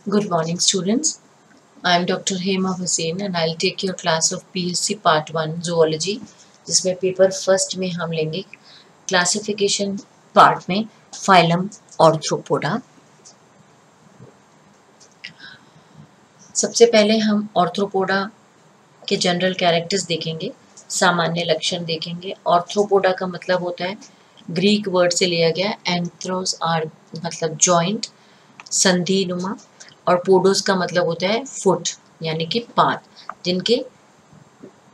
Good morning, students. I am Dr. Hema Hussain and I'll take your class of PSC Part 1 Zoology, जिसमें paper first में हम लेंगे classification part में phylum Arthropoda. सबसे पहले हम ऑर्थ्रोपोडा के जनरल कैरेक्टर्स देखेंगे, सामान्य लक्षण देखेंगे। ऑर्थ्रोपोडा का मतलब होता है, ग्रीक वर्ड से लिया गया, एंथ्रोस आर मतलब जॉइंट, संधि नुमा, और पोडोस का मतलब होता है फुट यानी कि पाद। जिनके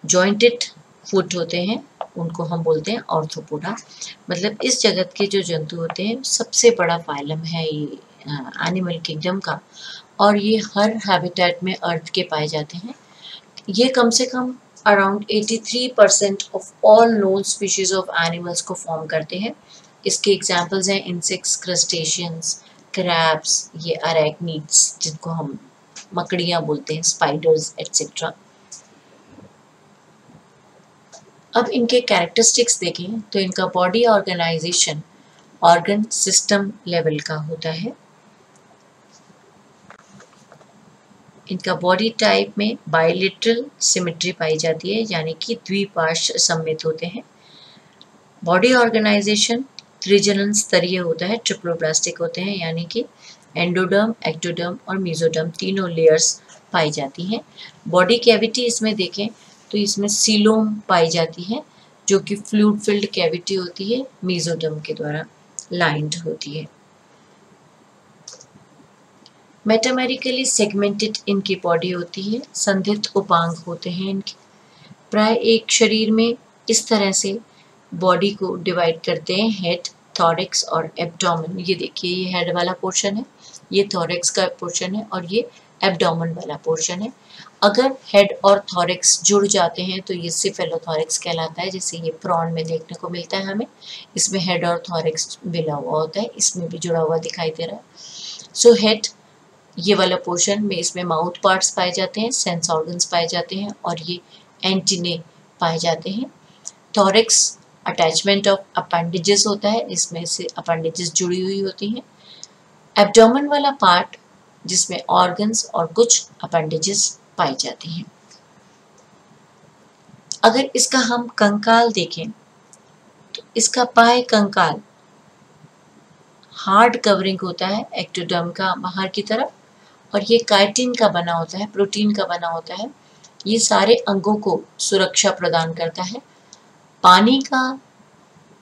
जॉइंटेड फुट होते हैं उनको हम बोलते हैं ऑर्थ्रोपोडा। मतलब इस जगत के जो जंतु होते हैं सबसे बड़ा फाइलम है ये एनिमल किंगडम का, और ये हर हैबिटेट में अर्थ के पाए जाते हैं। ये कम से come around 83% of all known species of animals को फॉर्म करते हैं। इसके एग्जाम्पल्स हैं इंसेक्ट्स, क्रस्टेशियंस, क्रैब्स, ये अरैक्निड्स जिनको हम मकड़ियाँ बोलते हैं, स्पाइडर्स एटसेट्रा। अब इनके कैरेक्टरिस्टिक्स देखें तो इनका body organization organ system level का होता है। इनका बॉडी टाइप में बाइलेटरल सिमेट्री पाई जाती है, यानी कि द्विपार्श्व सममित होते हैं। बॉडी ऑर्गेनाइजेशन त्रिजनन स्तरीय होता है, ट्रिप्लोब्लास्टिक होते हैं, यानी कि एंडोडर्म, एक्टोडर्म और मेसोडर्म तीनों लेयर्स पाई जाती हैं। बॉडी कैविटी इसमें देखें तो इसमें सीलोम पाई जाती है, जो कि फ्लूइड फिल्ड कैविटी होती है, मेसोडर्म के द्वारा लाइंड होती है। मेटामेरिकली सेगमेंटेड इनकी बॉडी होती है, संधित उपांग होते हैं इनके। प्राय एक शरीर में इस तरह से बॉडी को डिवाइड करते हैं, हेड, थॉरेक्स और एब्डोमेन। ये देखिए, ये हेड वाला पोर्शन है, ये थॉरेक्स का पोर्शन है और ये एब्डोमेन वाला पोर्शन है। अगर हेड और थॉरेक्स जुड़ जाते हैं तो ये सिफेलोथॉरेक्स कहलाता है, जैसे ये प्रॉन में देखने को मिलता है हमें। इसमें हेड और थॉरेक्स मिला हुआ होता है, इसमें भी जुड़ा हुआ दिखाई दे रहा है। सो हेड ये वाला पोर्शन में इसमें माउथ पार्ट्स पाए जाते हैं, सेंस ऑर्गन्स पाए जाते हैं और ये एंटीने पाए जाते हैं। थॉरेक्स अटैचमेंट ऑफ अपेंडेजेस होता है, इसमें से अपेंडेजेस जुड़ी हुई होती हैं। एब्डोमेन वाला पार्ट जिसमें ऑर्गन्स और कुछ अपेंडेजेस पाई जाती हैं। अगर इसका हम कंकाल देखें तो इसका पाए कंकाल हार्ड कवरिंग होता है एक्टोडर्म का बाहर की तरफ, और ये काइटिन का बना होता है, प्रोटीन का बना होता है। ये सारे अंगों को सुरक्षा प्रदान करता है, पानी का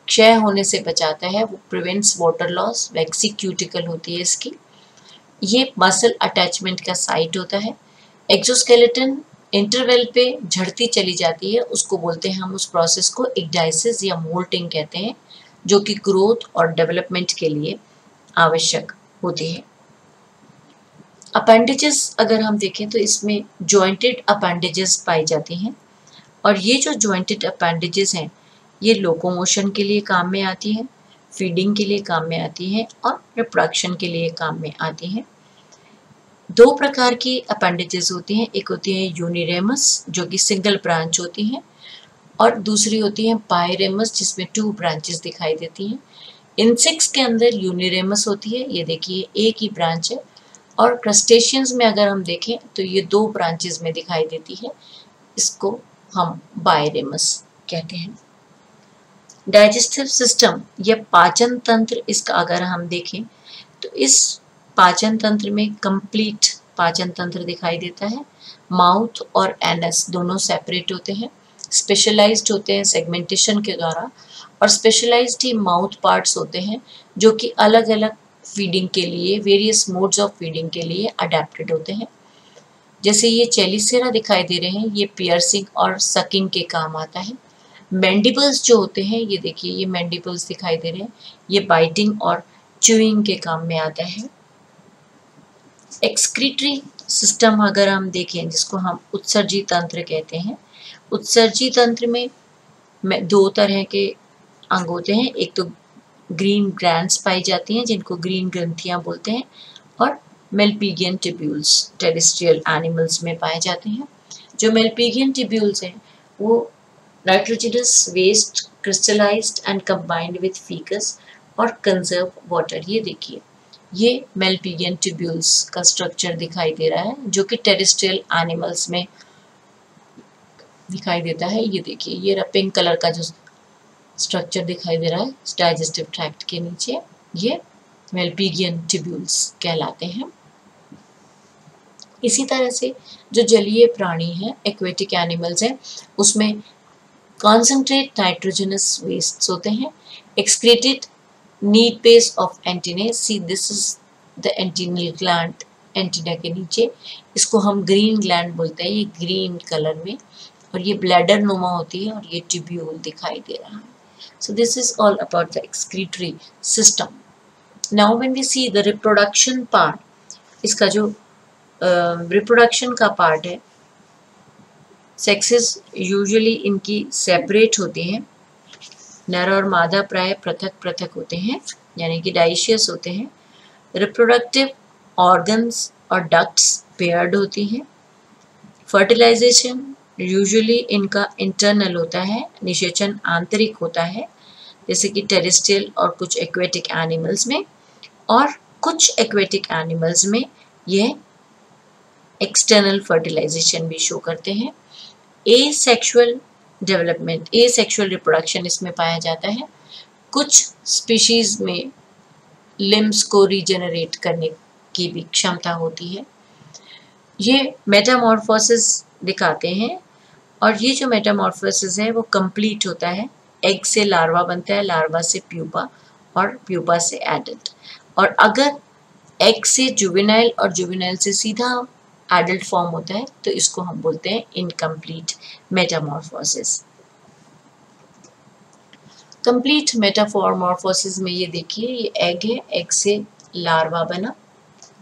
क्षय होने से बचाता है, वो प्रिवेंट्स वाटर लॉस। वैक्सी क्यूटिकल होती है इसकी। ये मसल अटैचमेंट का साइट होता है। एक्सोस्केलेटन इंटरवल पे झड़ती चली जाती है, उसको बोलते हैं हम उस प्रोसेस को इक्डाइसिस या मोल्टिंग कहते हैं, जो कि ग्रोथ और डेवलपमेंट के लिए आवश्यक होती है। अपेंडेजेस अगर हम देखें तो इसमें जॉइंटेड अपेंडेजेस पाई जाती हैं, और ये जो जॉइंटेड अपेंडेजेस हैं ये लोकोमोशन के लिए काम में आती हैं, फीडिंग के लिए काम में आती हैं और रिप्रोडक्शन के लिए काम में आती हैं। दो प्रकार की अपेंडेजेस होती हैं, एक होती है यूनिरेमस जो कि सिंगल ब्रांच होती हैं, और दूसरी होती है बाइरेमस जिसमें 2 ब्रांचेस दिखाई देती हैं। इंसेक्ट्स के अंदर यूनिरेमस होती है, ये देखिए एक ही ब्रांच है, और क्रस्टेशियंस में अगर हम देखें तो ये 2 ब्रांचेस में दिखाई देती है, इसको हम बाइरेमस कहते हैं। डाइजेस्टिव सिस्टम या पाचन तंत्र, इसका अगर हम देखें तो इस पाचन तंत्र में कंप्लीट पाचन तंत्र दिखाई देता है। माउथ और एनस दोनों सेपरेट होते हैं, स्पेशलाइज्ड होते हैं सेगमेंटेशन के द्वारा, और स्पेशलाइज्ड ही माउथ पार्ट्स होते हैं जो कि अलग अलग फीडिंग के लिए, वेरियस मोड्स ऑफ फीडिंग के लिए अडेप्टेड होते हैं। जैसे ये चेलिसेरा दिखाई दे रहे हैं, ये पियर्सिंग और सकिंग के काम आता है। मैंडिबल्स जो होते हैं, ये देखिए ये मैंडिबल्स दिखाई दे रहे हैं, ये बाइटिंग और च्यूइंग के काम में आता है। एक्सक्रीटरी सिस्टम अगर हम देखें, जिसको हम उत्सर्जी तंत्र कहते हैं, उत्सर्जी तंत्र में 2 तरह के अंग होते हैं। एक तो ग्रीन ग्लैंड्स पाई जाती हैं जिनको ग्रीन ग्रंथियां बोलते हैं, और मेलपीगियन टिब्यूल्स टेरेस्ट्रियल एनिमल्स में पाए जाते हैं। जो मेलपीगियन टिब्यूल्स हैं वो nitrogenous waste crystallized and combined with faeces और कंजर्व वाटर। ये देखिए ये मेलपिगियन ट्यूब्यूल्स का स्ट्रक्चर दिखाई दे रहा है जो कि टेरेस्ट्रियल एनिमल्स में दिखाई देता है। ये देखिए, ये पिंक कलर का जो स्ट्रक्चर दिखाई दे रहा है डाइजेस्टिव ट्रैक्ट के नीचे, ये मेलपिगियन ट्यूब्यूल्स कहलाते हैं। इसी तरह से जो जलीय प्राणी हैं, एक्वेटिक एनिमल्स हैं, उसमें कॉन्सेंट्रेट नाइट्रोजनस वेस्ट्स होते हैं, excreted near base of antennae. See this is the antennal gland, antenna के नीचे, इसको हम ग्रीन ग्लैंड बोलते हैं, ये ग्रीन कलर में, और ये ब्लैडर नुमा होती है और ये ट्यूब्यूल दिखाई दे रहा है। So this is all about the excretory system. Now when we see the reproduction part, इसका जो reproduction का part है, sexes usually इनकी separate होती हैं, नर और मादा प्राय पृथक पृथक होते हैं, यानी कि डाइशियस होते हैं। रिप्रोडक्टिव ऑर्गन्स और डक्ट्स पेयर्ड होती हैं। फर्टिलाइजेशन यूजुअली इनका इंटरनल होता है, निषेचन आंतरिक होता है, जैसे कि टेरेस्ट्रियल और कुछ एक्वेटिक एनिमल्स में, और कुछ एक्वेटिक एनिमल्स में यह एक्सटर्नल फर्टिलाइजेशन भी शो करते हैं। एसेक्सुअल डेवलपमेंट, एसेक्सुअल रिप्रोडक्शन इसमें पाया जाता है। कुछ स्पीशीज में लिम्स को रीजनरेट करने की भी क्षमता होती है। ये मेटामॉर्फोसिस दिखाते हैं, और ये जो मेटामॉर्फोसिस है वो कंप्लीट होता है। एग से लार्वा बनता है, लार्वा से प्यूपा, और प्यूपा से एडल्ट। और अगर एग से जुवेनाइल और जुवेनाइल से सीधा एडल्ट फॉर्म होता है तो इसको हम बोलते हैं इनकम्प्लीट मेटामॉर्फोसिस। कंप्लीट मेटामॉर्फोसिस में ये देखिए, ये एग है, एग से लार्वा बना,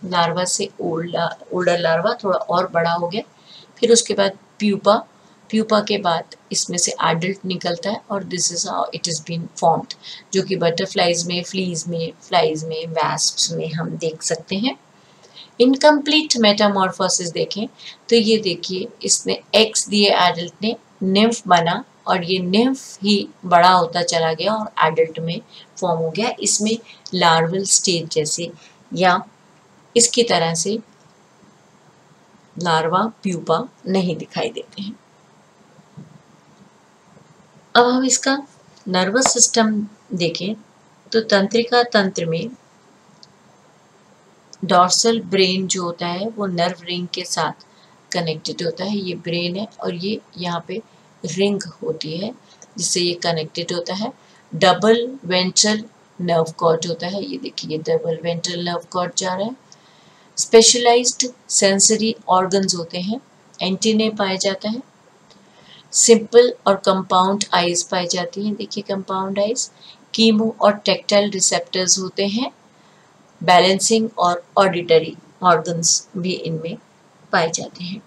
लार्वा से ओल्डर लार्वा थोड़ा और बड़ा हो गया, फिर उसके बाद प्यूपा, प्यूपा के बाद इसमें से एडल्ट निकलता है, और this is how it is been formed, जो कि बटरफ्लाइज में, फ्लाइज में, वैस्प्स में हम देख सकते हैं। इनकम्प्लीट मेटामॉर्फोसिस देखें तो ये देखिए, इसने एग्स दिए एडल्ट ने, निम्फ बना, और ये निम्फ ही बड़ा होता चला गया और एडल्ट में फॉर्म हो गया। इसमें लार्वल स्टेज जैसे या इसकी तरह से लार्वा प्यूपा नहीं दिखाई देते हैं। अब हम इसका नर्वस सिस्टम देखें तो तंत्रिका तंत्र में डॉर्सल ब्रेन जो होता है वो नर्व रिंग के साथ कनेक्टेड होता है। ये ब्रेन है, और ये यहाँ पे रिंग होती है जिससे ये कनेक्टेड होता है। डबल वेंट्रल नर्व कॉर्ड होता है, ये देखिए डबल वेंट्रल नर्व कॉर्ड जा रहा है। स्पेशलाइज्ड सेंसरी ऑर्गन्स होते हैं, एंटीने पाए जाता है। सिंपल और कंपाउंड आइज पाई जाती हैं, देखिए कंपाउंड आइज। कीमो और टेक्टाइल रिसेप्टर्स होते हैं। बैलेंसिंग और ऑडिटरी ऑर्गन्स भी इनमें पाए जाते हैं।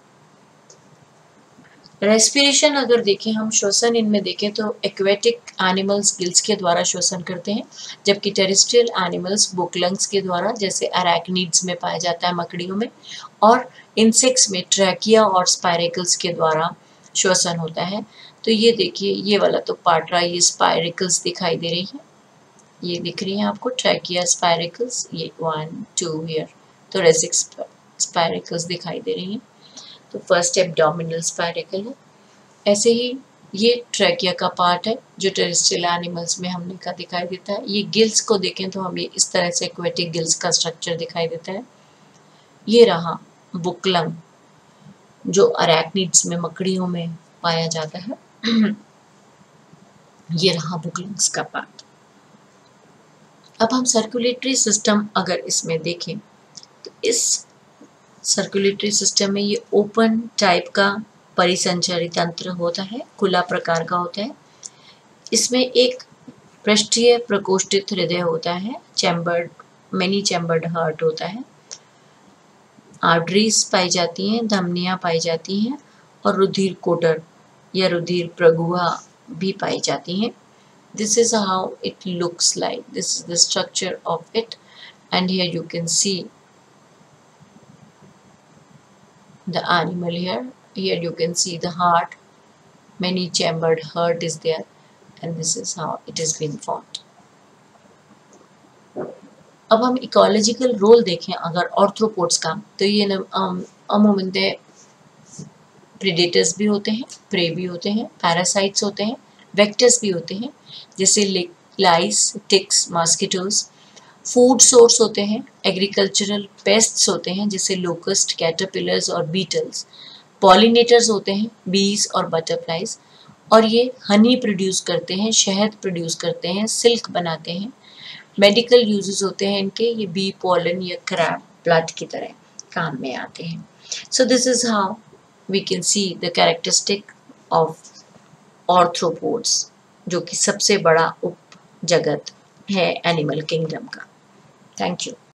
रेस्पिरेशन अगर देखें हम, श्वसन इनमें देखें तो एक्वेटिक एनिमल्स गिल्स के द्वारा श्वसन करते हैं, जबकि टेरेस्ट्रियल एनिमल्स बुकलंग्स के द्वारा, जैसे अरैक्निड्स में पाया जाता है मकड़ियों में, और इंसेक्ट्स में ट्रैकिया और स्पाइरेकल्स के द्वारा श्वसन होता है। तो ये देखिए, ये वाला तो पार्ट रहा, ये स्पाइरेकल्स दिखाई दे रही हैं, ये दिख रही हैं आपको ट्रैकिया स्पाइरेकल्स, ये 1 2 हियर थोरेसिक स्पाइरेकल्स दिखाई दे रही हैं। तो फर्स्ट एब्डोमिनल स्पाइरेकल है। ऐसे ही ये ट्रैकिया का पार्ट है जो टेरेस्ट्रियल एनिमल्स में हमने का दिखाई देता है। ये गिल्स को देखें तो हमें इस तरह से एक्वेटिक गिल्स का स्ट्रक्चर दिखाई देता है। ये रहा बुकलंग जो अरैक्निड्स में, मकड़ियों में पाया जाता है। ये रहा बुकलंग्स का पार्ट। अब हम सर्कुलेटरी सिस्टम अगर इसमें देखें तो इस सर्कुलेटरी सिस्टम में ये ओपन टाइप का परिसंचरी तंत्र होता है, खुला प्रकार का होता है। इसमें एक पृष्ठीय प्रकोष्ठित हृदय होता है, चैम्बर्ड, मेनी चैम्बर्ड हार्ट होता है। आर्टरीज पाई जाती हैं, धमनियाँ पाई जाती हैं, और रुधिर कोटर या रुधिर प्रगुहा भी पाई जाती हैं। This is how it looks like. This is the structure of it, and here you can see the animal here. Here you can see the heart, many chambered heart is there, and this is how it has been formed. अब हम ecological role देखें अगर arthropods का, तो ये अमूमन predators भी होते हैं, प्रे भी होते हैं, पैरासाइट्स होते हैं, वेक्टर्स भी होते हैं जैसे लाइस, टिक्स, मॉस्किटोज। फूड सोर्स होते हैं, एग्रीकल्चरल पेस्ट्स होते हैं जैसे लोकस्ट, कैटरपिलर्स और बीटल्स। पॉलिनेटर्स होते हैं, बीज और बटरफ्लाइज, और ये हनी प्रोड्यूस करते हैं, शहद प्रोड्यूस करते हैं, सिल्क बनाते हैं। मेडिकल यूजेस होते हैं इनके, ये बी पॉलन या क्रैब ब्लड की तरह काम में आते हैं। So this is how we can see the characteristic of arthropods, जो कि सबसे बड़ा उप जगत है एनिमल किंगडम का। Thank you.